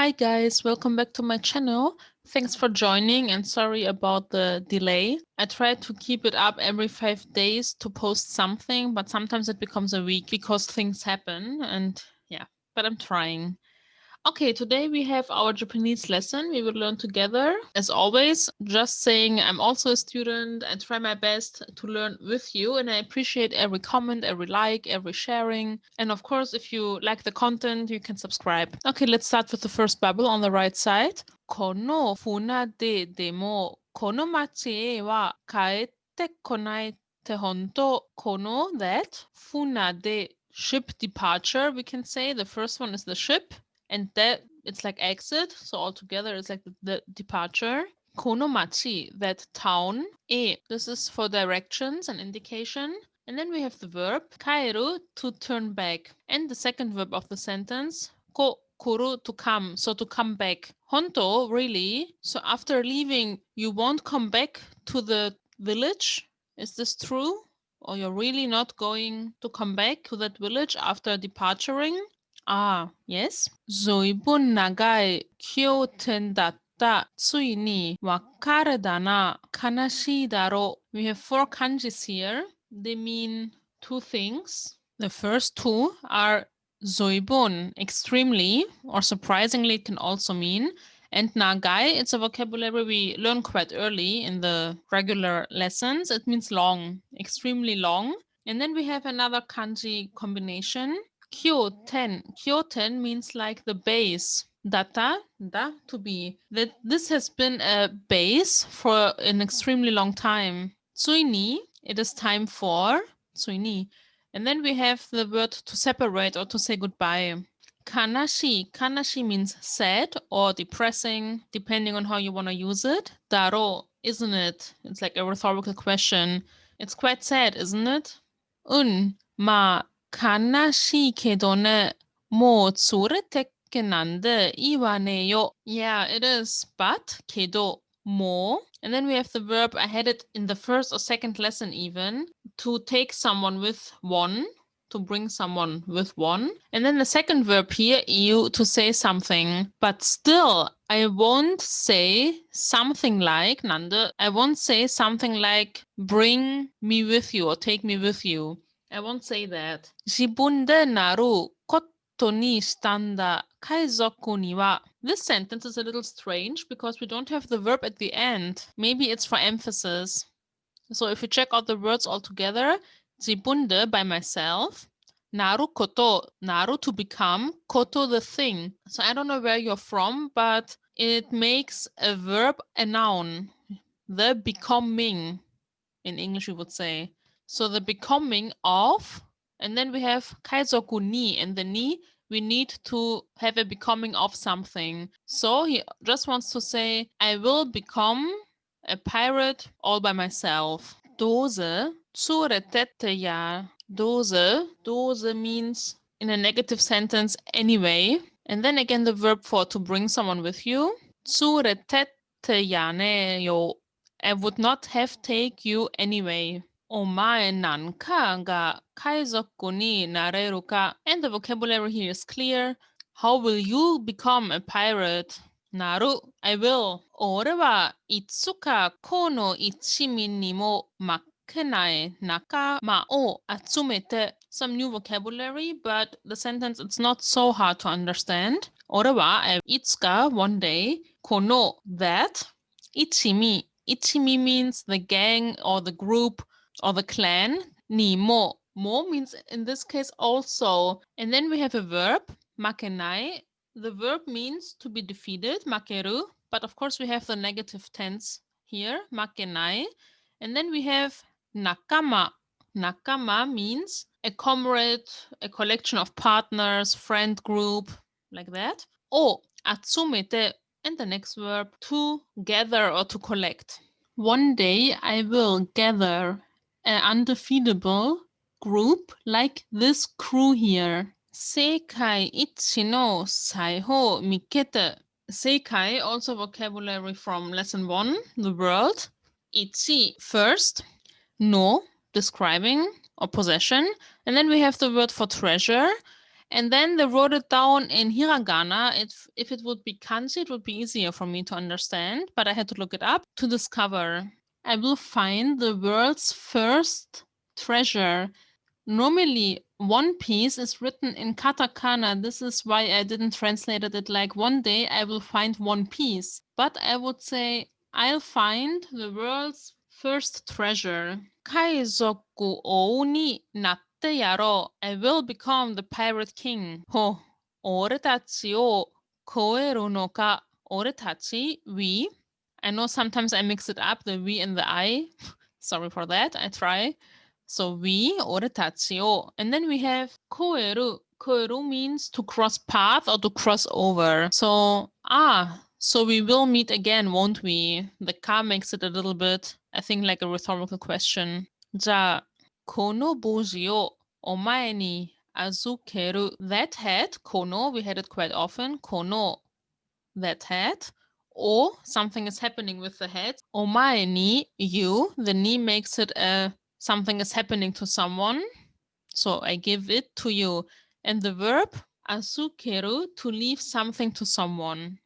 Hi guys, welcome back to my channel. Thanks for joining and sorry about the delay. I try to keep it up every 5 days to post something, but sometimes it becomes a week because things happen and yeah, but I'm trying. Okay, today we have our Japanese lesson. We will learn together. As always, just saying I'm also a student. I try my best to learn with you, and I appreciate every comment, every like, every sharing. And of course, if you like the content, you can subscribe. Okay, let's start with the first bubble on the right side. この船ででもこの町へは帰ってこないって本当。この that 船で ship departure, we can say. The first one is the ship. And that it's like exit, so altogether it's like the departure. Konomachi, that town. E, this is for directions and indication. And then we have the verb kaeru, to turn back. And the second verb of the sentence, ko kuru, to come, so to come back. Honto, really? So after leaving, you won't come back to the village? Is this true? Or you're really not going to come back to that village after departuring? Ah, yes. ずいぶん長い経験だった。ついに別れだな。悲しいだろう。We have four kanjis here. They mean two things. The first two are ずいぶん, extremely, or surprisingly it can also mean. And nagai, it's a vocabulary we learn quite early in the regular lessons. It means long, extremely long. And then we have another kanji combination. Kyoten. Kyoten means like the base. Data, da, to be. That this has been a base for an extremely long time. Tsuini, it is time for. Tsuini. And then we have the word to separate or to say goodbye. Kanashi. Kanashi means sad or depressing, depending on how you want to use it. Daro, isn't it? It's like a rhetorical question. It's quite sad, isn't it? Ma. 悲しいけどね、もう連れてけなんで言わねえよ. Yeah, it is, but けど more. And then we have the verb, I had it in the first or second lesson even, to take someone with one, to bring someone with one. And then the second verb here, you, to say something. But still, I won't say something like, Nande, I won't say something like, bring me with you or take me with you. I won't say that. 自分でなることにしたんだ。海賊には. This sentence is a little strange because we don't have the verb at the end. Maybe it's for emphasis. So if you check out the words all together, 自分で by myself, なること, naru to become, koto the thing. So I don't know where you're from, but it makes a verb a noun. The becoming, in English we would say. So the becoming of, and then we have kaizoku ni, and the ni, we need to have a becoming of something. So he just wants to say, I will become a pirate all by myself. Dose, tsuretete ya. Dose means in a negative sentence anyway. And then again the verb for to bring someone with you. Tsuretete ya ne yo. I would not have take you anyway. Omae nanka ga kaizoku ni nareru ka. And the vocabulary here is clear. How will you become a pirate? Naru, I will. Ore wa itsuka kono ichimi ni mo makenai nakama o atsumete. Some new vocabulary, but the sentence it's not so hard to understand. Ore wa itsuka, one day, kono, that, ichimi. Ichimi means the gang or the group or the clan. Ni mo. Mo means in this case also. And then we have a verb, makenai. The verb means to be defeated, makeru. But of course we have the negative tense here, makenai. And then we have nakama. Nakama means a comrade, a collection of partners, friend group, like that. O, atsumete. And the next verb, to gather or to collect. One day I will gather an undefeatable group like this crew here. Seikai ichi no saiho mikete. Seikai, also vocabulary from lesson 1, the world. Ichi, first. No, describing or possession. And then we have the word for treasure. And then they wrote it down in hiragana. If it would be kanji, it would be easier for me to understand, but I had to look it up to discover. I will find the world's first treasure. Normally, One Piece is written in katakana. This is why I didn't translate it like one day I will find One Piece. But I would say I'll find the world's first treasure. Kaizoku o ni natte yaro. I will become the pirate king. Ho, oretachi o koeru no ka. Oretachi, we. I know sometimes I mix it up, the we and the I. Sorry for that, I try. So we, oretachi o. And then we have koeru. Koeru means to cross path or to cross over. So, so we will meet again, won't we? The ka makes it a little bit, I think, like a rhetorical question. Ja, kono boji o omae ni azukeru. That hat, kono, we had it quite often. Kono, that hat. Or something is happening with the head. Omae ni, you. The ni makes it something is happening to someone. So I give it to you. And the verb asukeru, to leave something to someone.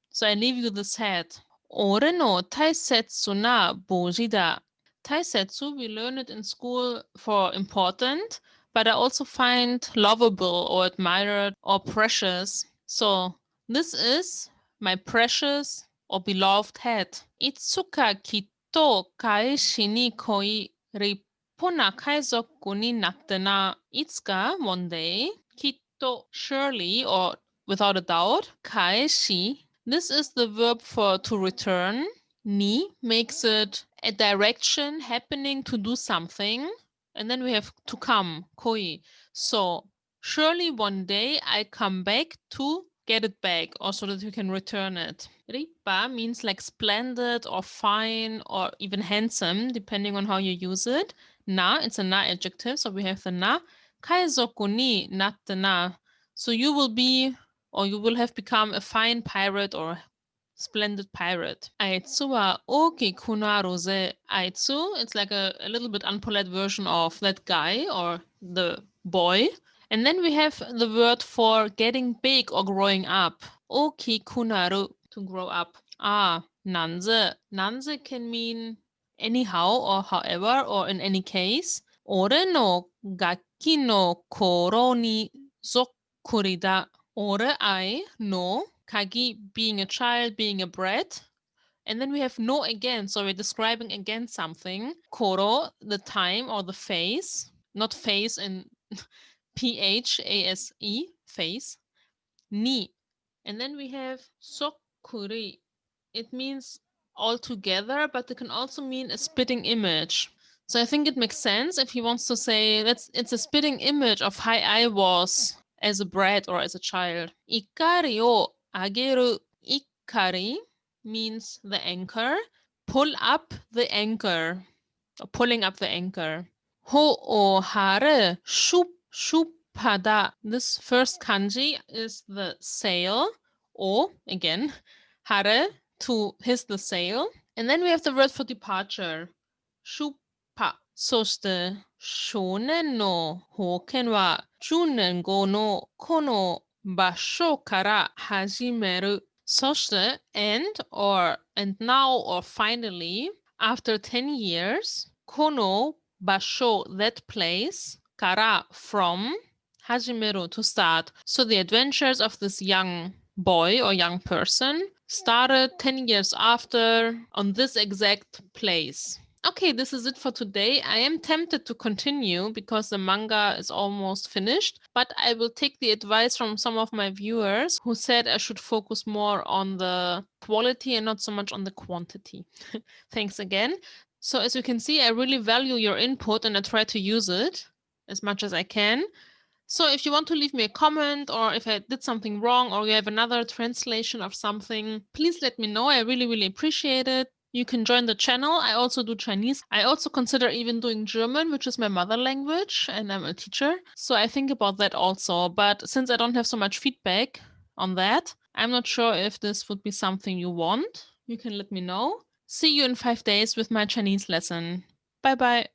So I leave you this hat. Ore no taisetsu na boji da. Taisetsu, we learn it in school for important, but I also find lovable or admired or precious. So this is my precious or beloved hat. Itsuka kitto kaeshi ni koi rippo na kaizoku ni natte na. Itsuka, one day, kitto, surely or without a doubt, kaeshi. This is the verb for to return. Ni makes it a direction happening to do something. And then we have to come, koi. So surely one day I come back to get it back, or so that you can return it. Rippa means like splendid or fine or even handsome, depending on how you use it. Na, it's a na adjective, so we have the na. Kaizoku ni natte na. So you will be, or you will have become a fine pirate or splendid pirate. Aitsu wa oki kunaru ze. Aitsu, it's like a little bit unpolite version of that guy or the boy. And then we have the word for getting big or growing up. Oki kunaru, to grow up. Nanze. Nanze can mean anyhow or however or in any case. Ore no gakki no koro ni zokkuri da. Ore, I, no. Kagi, being a child, being a brat. And then we have no again, so we're describing again something. Koro, the time or the phase, not phase in phase, phase. Ni. And then we have sokuri. It means all together, but it can also mean a spitting image. So I think it makes sense if he wants to say it's a spitting image of how I was as a brat or as a child. Ikari o ageru. Ikari means the anchor. Pull up the anchor. Or pulling up the anchor. Ho o hare shupada. This first kanji is the sail. O, again, hare, to hiss the sail. And then we have the word for departure. Shupa. そして少年の保険は10年後のこの場所から始める。そして and or and now or finally after 10 years この場所 that place から from 始める to start. So the adventures of this young boy or young person started 10 years after on this exact place. Okay, this is it for today. I am tempted to continue because the manga is almost finished, but I will take the advice from some of my viewers who said I should focus more on the quality and not so much on the quantity. Thanks again. So as you can see, I really value your input and I try to use it as much as I can. So if you want to leave me a comment or if I did something wrong or you have another translation of something, please let me know. I really, really appreciate it. You can join the channel. I also do Chinese. I also consider even doing German, which is my mother language, and I'm a teacher. So I think about that also. But since I don't have so much feedback on that, I'm not sure if this would be something you want. You can let me know. See you in 5 days with my Chinese lesson. Bye bye.